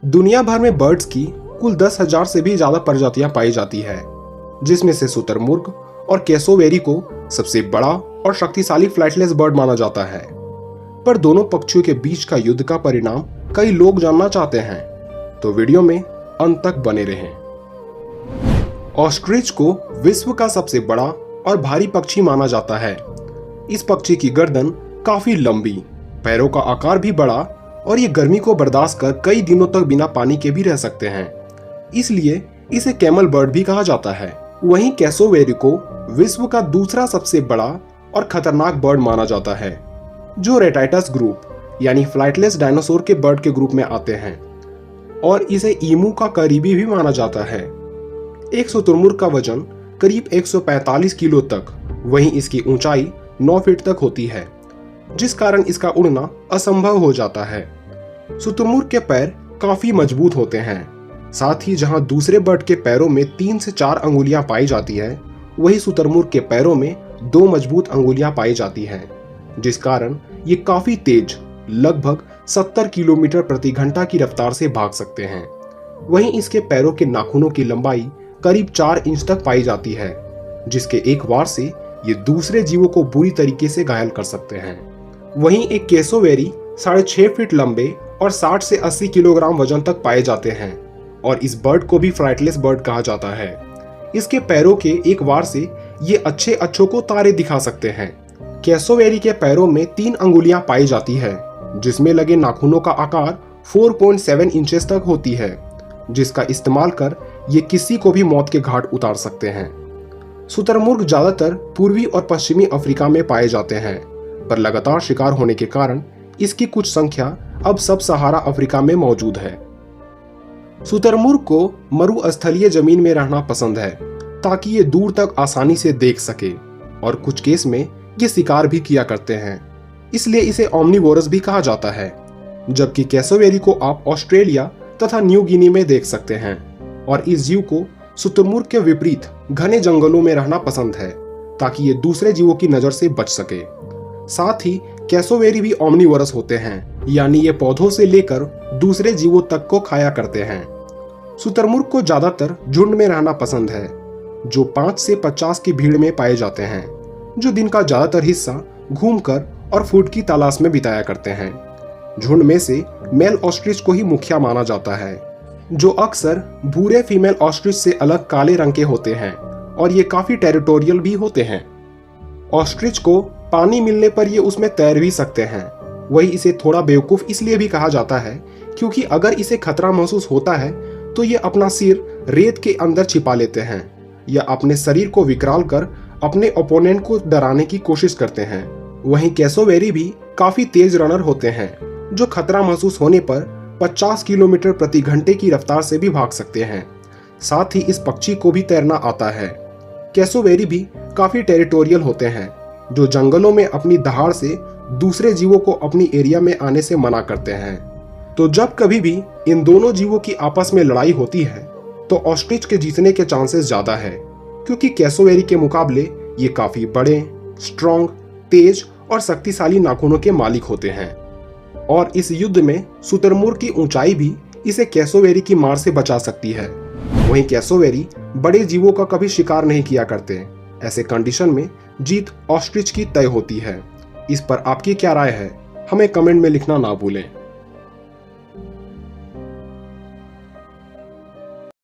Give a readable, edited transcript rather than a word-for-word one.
दुनिया भर में बर्ड्स की कुल 10,000 से भी ज्यादा प्रजातियां पाई जाती है, जिसमें से शुतुरमुर्ग और कैसोवेरी को सबसे बड़ा और शक्तिशाली फ्लाइटलेस बर्ड माना जाता है। पर दोनों पक्षियों के बीच का युद्ध का परिणाम कई लोग जानना चाहते हैं, तो वीडियो में अंत तक बने रहें। ऑस्ट्रिच को विश्व का सबसे बड़ा और भारी पक्षी माना जाता है। इस पक्षी की गर्दन काफी लंबी, पैरों का आकार भी बड़ा और ये गर्मी को बर्दाश्त कर कई दिनों तक बिना पानी के भी रह सकते हैं, इसलिए इसे कैमल बर्ड भी कहा जाता है। वहीं कैसोवेरी को विश्व का दूसरा सबसे बड़ा और खतरनाक बर्ड माना जाता है, जो रेटाइटस ग्रुप यानी फ्लाइटलेस डायनासोर के बर्ड के ग्रुप में आते हैं, और इसे ईमू का करीबी भी माना जाता है। एक शुतुरमुर्ग का वजन करीब 145 किलो तक, वहीं इसकी ऊंचाई 9 फीट तक होती है, जिस कारण इसका उड़ना असंभव हो जाता है। शुतुरमुर्ग के पैर काफी मजबूत होते हैं, साथ ही जहां दूसरे बर्ड के पैरों में 3 से 4 अंगुलियां पाई जाती है, वही शुतुरमुर्ग के पैरों में 2 मजबूत अंगुलियां पाई जाती हैं, जिस कारण ये काफी तेज लगभग 70 किलोमीटर प्रति घंटा की रफ्तार से भाग सकते हैं। वहीं इसके पैरों के नाखूनों की लंबाई करीब 4 इंच तक पाई जाती है, जिसके एक वार से ये दूसरे जीवों को बुरी तरीके से घायल कर सकते हैं। वहीं एक कैसोवेरी 6.5 फीट लंबे और 60 से 80 किलोग्राम वजन तक पाए जाते हैं, और इस बर्ड को भी फ्लाइटलेस बर्ड कहा जाता है। इसके पैरों के एक वार से ये अच्छे अच्छों को तारे दिखा सकते हैं। कैसोवेरी के पैरों में 3 अंगुलियां पाई जाती है, जिसमें लगे नाखूनों का आकार 4.7 इंचेस तक होती है, जिसका इस्तेमाल कर ये किसी को भी मौत के घाट उतार सकते हैं। शुतुरमुर्ग ज्यादातर पूर्वी और पश्चिमी अफ्रीका में पाए जाते हैं, पर लगातार शिकार होने के कारण इसकी कुछ संख्या अब सब सहारा अफ्रीका में मौजूद है। शुतुरमुर्ग को मरुस्थलीय जमीन में रहना पसंद है, ताकि ये दूर तक आसानी से देख सके, और कुछ केस में ये शिकार भी किया करते हैं, इसलिए इसे ओमनिवोरस भी कहा जाता है। जबकि कैसोवेरी को आप ऑस्ट्रेलिया तथा न्यू गिनी में देख सकते हैं, और इस जीव को शुतुरमुर्ग के विपरीत घने जंगलों में रहना पसंद है, ताकि ये दूसरे जीवों की नजर से बच सके। साथ ही कैसोवेरी भी ओमनिवोरस होते हैं, यानी ये पौधों से लेकर दूसरे जीवों तक को खाया करते हैं। शुतुरमुर्ग को ज्यादातर झुंड में रहना पसंद है, जो 5 से 50 की भीड़ में पाए जाते हैं, जो दिन का ज्यादातर हिस्सा घूमकर और फूड की तलाश में बिताया करते हैं। झुंड में से मेल ऑस्ट्रिच को ही मुखिया माना जाता है, जो अक्सर भूरे फीमेल ऑस्ट्रिच से अलग काले रंग के होते हैं, और ये काफी टेरिटोरियल भी होते हैं। ऑस्ट्रिच को पानी मिलने पर ये उसमें तैर भी सकते हैं। वही इसे थोड़ा बेवकूफ इसलिए भी कहा जाता है, क्योंकि अगर इसे खतरा महसूस होता है तो ये अपना सिर रेत के अंदर छिपा लेते हैं, या अपने शरीर को विकराल कर अपने ओपोनेंट को डराने की कोशिश करते हैं। वहीं कैसोवेरी भी काफी तेज रनर होते हैं, जो खतरा महसूस होने पर 50 किलोमीटर प्रति घंटे की रफ्तार से भी भाग सकते हैं। साथ ही इस पक्षी को भी तैरना आता है। कैसोवेरी भी काफी टेरिटोरियल होते हैं, जो जंगलों में अपनी दहाड़ से दूसरे जीवों को अपनी एरिया में आने से मना करते हैं। तो जब कभी भी इन दोनों जीवों की आपस में लड़ाई होती है, तो ऑस्ट्रिच के जीतने के चांसेस ज्यादा है, क्योंकि कैसोवेरी के मुकाबले ये काफी बड़े, स्ट्रॉन्ग, तेज और शक्तिशाली नाखूनों के मालिक होते हैं। और इस युद्ध में शुतुरमुर्ग की ऊंचाई भी इसे कैसोवेरी की मार से बचा सकती है। वहीं कैसोवेरी बड़े जीवों का कभी शिकार नहीं किया करते। ऐसे कंडीशन में जीत ऑस्ट्रिच की तय होती है। इस पर आपकी क्या राय है, हमें कमेंट में लिखना ना भूलें।